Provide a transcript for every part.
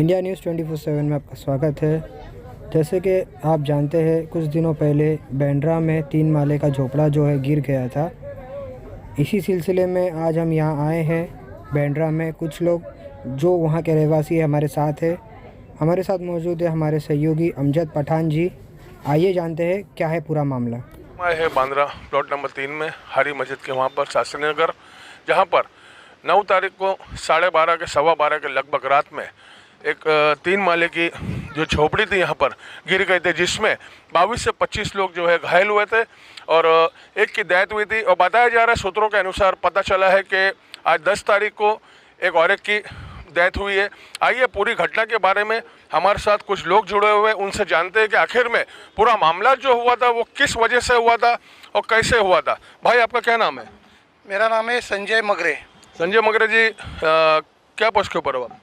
India news 24/7 में आपका स्वागत है। जैसे कि आप जानते हैं, कुछ दिनों पहले बांद्रा में 3 माले का झोपड़ा जो है गिर गया था। इसी सिलसिले में आज हम यहाँ आए हैं बांद्रा में। कुछ लोग जो वहाँ के रहवासी है हमारे साथ है। हमारे साथ मौजूद है हमारे सहयोगी अमजद पठान जी। आइए जानते हैं क्या है पूरा मामला। मैं है बांद्रा प्लॉट नंबर 3 में हरी मस्जिद के वहाँ पर शास्त्री नगर, जहाँ पर 9 तारीख को 12:30 के 12:15 के लगभग रात में एक 3 माले की जो झोपड़ी थी यहाँ पर गिर गई थी, जिसमें 22 से 25 लोग जो है घायल हुए थे और एक की डेथ हुई थी। और बताया जा रहा है, सूत्रों के अनुसार पता चला है कि आज 10 तारीख को एक औरत की डेथ हुई है। आइए पूरी घटना के बारे में हमारे साथ कुछ लोग जुड़े हुए हैं, उनसे जानते हैं कि आखिर में पूरा मामला जो हुआ था वो किस वजह से हुआ था और कैसे हुआ था। भाई, आपका क्या नाम है? मेरा नाम है संजय मगरे। संजय मगरे जी, क्या पोस्ट के ऊपर हो आप?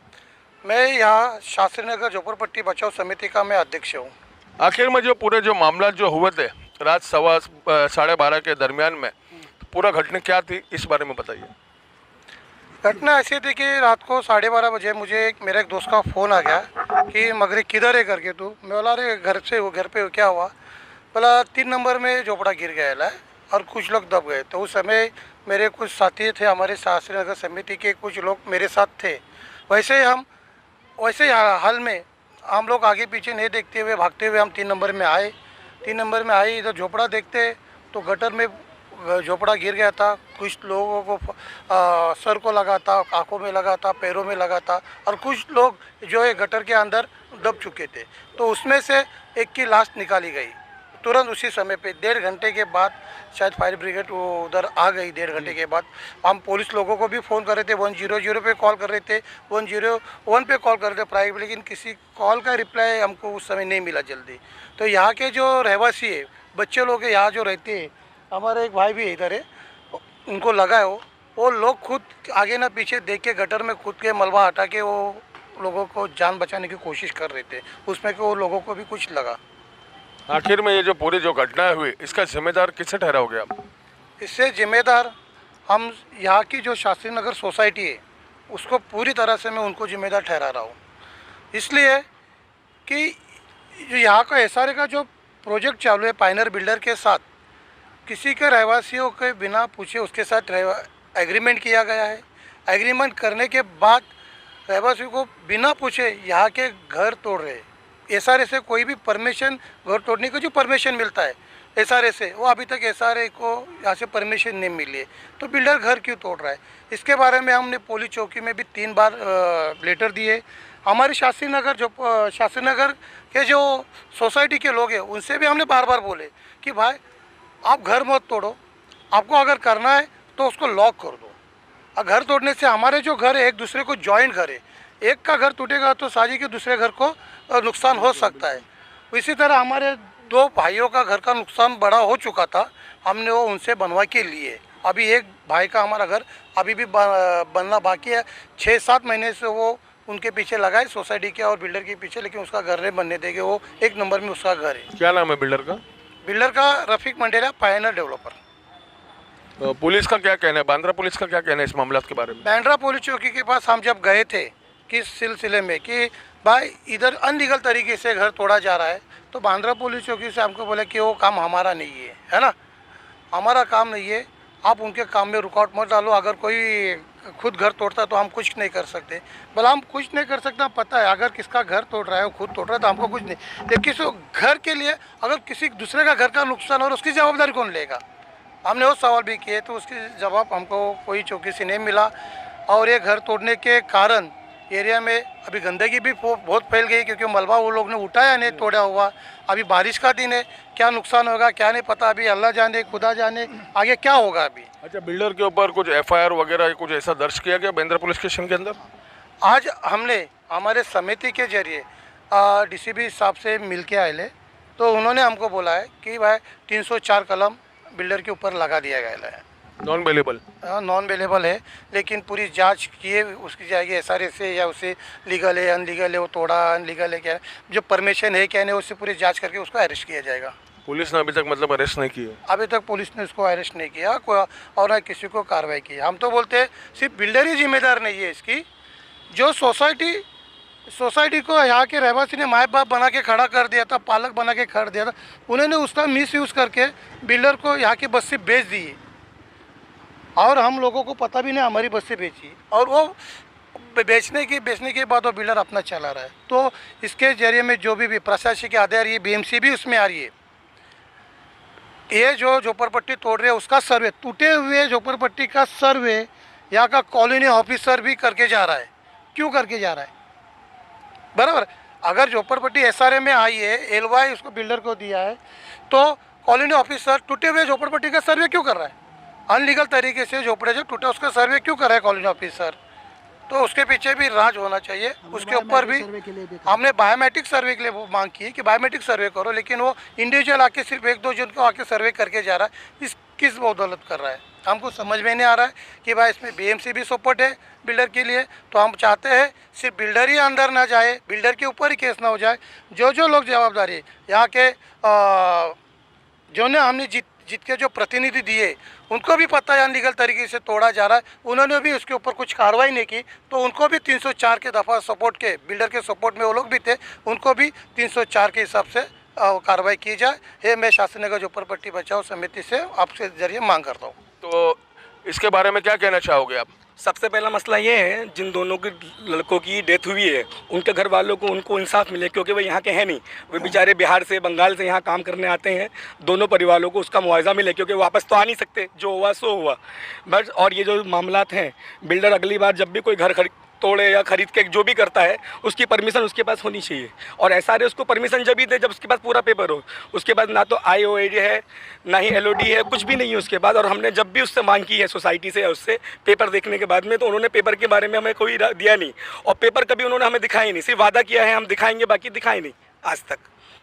मैं यहाँ शास्त्री नगर झोपड़पट्टी बचाओ समिति का मैं अध्यक्ष हूँ। आखिर में जो पूरे जो मामला जो हुए थे रात 12:15 के दरमियान में, पूरा घटना क्या थी, इस बारे में बताइए। घटना ऐसी थी कि रात को 12:30 बजे मुझे मेरे एक दोस्त का फ़ोन आ गया कि मगरे किधर है करके। तू, मैं बोला अरे घर पे क्या हुआ? बोला 3 नंबर में झोपड़ा गिर गया है और कुछ लोग दब गए। तो उस समय मेरे कुछ साथी थे, हमारे शास्त्री नगर समिति के कुछ लोग मेरे साथ थे। वैसे ही हाल में हम लोग आगे पीछे नहीं देखते हुए भागते हुए हम 3 नंबर में आए। 3 नंबर में आए, इधर झोपड़ा देखते तो गटर में झोपड़ा गिर गया था। कुछ लोगों को सर को लगा था, आँखों में लगा था, पैरों में लगा था और कुछ लोग जो है गटर के अंदर दब चुके थे। तो उसमें से एक की लाश निकाली गई तुरंत उसी समय पे। 1.5 घंटे के बाद शायद फायर ब्रिगेड वो उधर आ गई। 1.5 घंटे के बाद हम पुलिस लोगों को भी फ़ोन कर रहे थे, 100 पे कॉल कर रहे थे, 101 पे कॉल कर रहे थे प्राइवेट, लेकिन किसी कॉल का रिप्लाई हमको उस समय नहीं मिला जल्दी। तो यहाँ के जो रहवासी है, बच्चे लोग यहाँ जो रहते हैं, हमारे एक भाई भी इधर है, उनको लगा है वो लोग खुद आगे ना पीछे देख के गटर में खुद के मलबा हटा के वो लोगों को जान बचाने की कोशिश कर रहे थे। उसमें कि वो लोगों को भी कुछ लगा। आखिर में ये जो पूरी जो घटना हुई, इसका जिम्मेदार किसे ठहराओगे आप? इससे जिम्मेदार हम यहाँ की जो शास्त्री नगर सोसाइटी है, उसको पूरी तरह से मैं उनको जिम्मेदार ठहरा रहा हूँ। इसलिए कि जो यहाँ का एसआरए का जो प्रोजेक्ट चालू है पायनर बिल्डर के साथ, किसी के रहवासियों के बिना पूछे उसके साथ एग्रीमेंट किया गया है। एग्रीमेंट करने के बाद रहवासियों को बिना पूछे यहाँ के घर तोड़ रहे। एसआरए से कोई भी परमिशन, घर तोड़ने को जो परमिशन मिलता है एसआरए से, वो अभी तक एसआरए को यहाँ से परमिशन नहीं मिली है। तो बिल्डर घर क्यों तोड़ रहा है? इसके बारे में हमने पुलिस चौकी में भी 3 बार लेटर दिए। हमारे शास्त्री नगर के जो सोसाइटी के लोग हैं, उनसे भी हमने बार बार बोले कि भाई आप घर मत तोड़ो, आपको अगर करना है तो उसको लॉक कर दो। और घर तोड़ने से हमारे जो घर है एक दूसरे को जॉइंट घर है, एक का घर टूटेगा तो साजी के दूसरे घर को नुकसान हो सकता है। इसी तरह हमारे 2 भाइयों का घर का नुकसान बड़ा हो चुका था, हमने वो उनसे बनवा के लिए। अभी एक भाई का हमारा घर अभी भी बनना बाकी है। 6-7 महीने से वो उनके पीछे लगा है, सोसाइटी के और बिल्डर के पीछे, लेकिन उसका घर नहीं बनने देंगे। वो 1 नंबर में उसका घर है। क्या नाम है बिल्डर का? बिल्डर का रफीक मंडेरा, पायनर डेवलपर। तो पुलिस का क्या कहना है, बांद्रा पुलिस का क्या कहना है इस मामला के बारे में? बांद्रा पुलिस चौकी के पास हम जब गए थे किस सिलसिले में कि भाई इधर अनलीगल तरीके से घर तोड़ा जा रहा है, तो बांद्रा पुलिस चौकी से हमको बोला कि वो काम हमारा नहीं है ना, हमारा काम नहीं है, आप उनके काम में रुकावट मत डालो। अगर कोई खुद घर तोड़ता है तो हम कुछ नहीं कर सकते। बोला हम कुछ नहीं कर सकते, पता है अगर किसका घर तोड़ रहा है, वो खुद तोड़ रहा है, तो हमको कुछ नहीं। लेकिन किसी घर के लिए अगर किसी दूसरे का घर का नुकसान हो और उसकी जवाबदारी कौन लेगा? हमने वो सवाल भी किए, तो उसकी जवाब हमको कोई चौकी से नहीं मिला। और ये घर तोड़ने के कारण एरिया में अभी गंदगी भी बहुत फैल गई, क्योंकि मलबा वो लोग ने उठाया नहीं, तोड़ा हुआ। अभी बारिश का दिन है, क्या नुकसान होगा क्या नहीं पता। अभी अल्लाह जाने, खुदा जाने आगे क्या होगा अभी। अच्छा, बिल्डर के ऊपर कुछ एफआईआर वगैरह कुछ ऐसा दर्ज किया गया बांद्रा पुलिस स्टेशन के अंदर? आज हमने हमारे समिति के जरिए डीसीपी साहब से मिल के आए ले, तो उन्होंने हमको बोला है कि भाई 304 कलम बिल्डर के ऊपर लगा दिया गया है। नॉन अवेलेबल है, लेकिन पूरी जांच किए उसकी जाएगी एसआरए से, या उसे लीगल है अनलीगल है, वो तोड़ा अनलीगल है क्या है, जो परमिशन है क्या नहीं, उससे पूरी जांच करके उसको अरेस्ट किया जाएगा। पुलिस ने अभी तक मतलब अरेस्ट नहीं किया? अभी तक पुलिस ने उसको अरेस्ट नहीं किया और न किसी को कार्रवाई की। हम तो बोलते हैं सिर्फ बिल्डर ही जिम्मेदार नहीं है इसकी, जो सोसाइटी सोसाइटी को यहाँ के रहवासी ने माए बाप बना के खड़ा कर दिया था, पालक बना के खड़ा दिया था। उन्होंने उसका मिस यूज़ करके बिल्डर को यहाँ की बस्ती बेच दी और हम लोगों को पता भी नहीं हमारी बस्ती बेची, और वो बेचने के बाद वो बिल्डर अपना चला रहा है। तो इसके जरिए में जो भी प्रशासनिक आदेश आ रही है, BMC भी उसमें आ रही है। ये जो झोपड़पट्टी तोड़ रहे हैं उसका सर्वे, टूटे हुए झोपड़पट्टी का सर्वे यहाँ का कॉलोनी ऑफिसर भी करके जा रहा है। क्यों करके जा रहा है? बराबर, अगर झोपड़पट्टी SRA में आई है, LOI उसको बिल्डर को दिया है, तो कॉलोनी ऑफिसर टूटे हुए झोपड़पट्टी का सर्वे क्यों कर रहा है? अनलीगल तरीके से झोपड़े जो टूटा उसका सर्वे क्यों कर रहा है कॉलोनी ऑफिसर? तो उसके पीछे भी राज होना चाहिए। उसके ऊपर भी हमने बायोमेट्रिक सर्वे के लिए वो मांग की है कि बायोमेट्रिक सर्वे करो, लेकिन वो इंडिविजुअल आके सिर्फ 1-2 जन को आके सर्वे करके जा रहा है। इस किस बदौलत कर रहा है? हमको समझ में नहीं आ रहा है कि भाई इसमें BMC भी सपोर्ट है बिल्डर के लिए। तो हम चाहते हैं सिर्फ बिल्डर ही अंदर ना जाए, बिल्डर के ऊपर ही केस ना हो जाए। जो लोग जवाबदारी यहाँ के जो ने हमने जीत के जो प्रतिनिधि दिए, उनको भी पता है अनलीगल तरीके से तोड़ा जा रहा है, उन्होंने भी उसके ऊपर कुछ कार्रवाई नहीं की। तो उनको भी 304 के दफ़ा सपोर्ट के, बिल्डर के सपोर्ट में वो लोग भी थे, उनको भी 304 के हिसाब से कार्रवाई की जाए। ये मैं शास्त्री नगर झोपड़पट्टी बचाओ समिति से आपके जरिए मांग करता हूँ। तो इसके बारे में क्या कहना चाहोगे आप? सबसे पहला मसला ये है, जिन दोनों के लड़कों की डेथ हुई है उनके घर वालों को उनको इंसाफ मिले, क्योंकि वो यहाँ के हैं नहीं, वे बेचारे बिहार से बंगाल से यहाँ काम करने आते हैं। दोनों परिवारों को उसका मुआवजा मिले, क्योंकि वापस तो आ नहीं सकते, जो हुआ सो हुआ बस। और ये जो मामलात हैं, बिल्डर अगली बार जब भी कोई घर तोड़े या खरीद के जो भी करता है, उसकी परमिशन उसके पास होनी चाहिए। और SRA उसको परमिशन जब ही दे जब उसके पास पूरा पेपर हो। उसके बाद ना तो IOAD है, ना ही LOD है, कुछ भी नहीं है उसके बाद। और हमने जब भी उससे मांग की है सोसाइटी से, उससे पेपर देखने के बाद में, तो उन्होंने पेपर के बारे में हमें कोई दिया नहीं, और पेपर कभी उन्होंने हमें दिखाई नहीं। सिर्फ वादा किया है हम दिखाएंगे, बाकी दिखाए नहीं आज तक।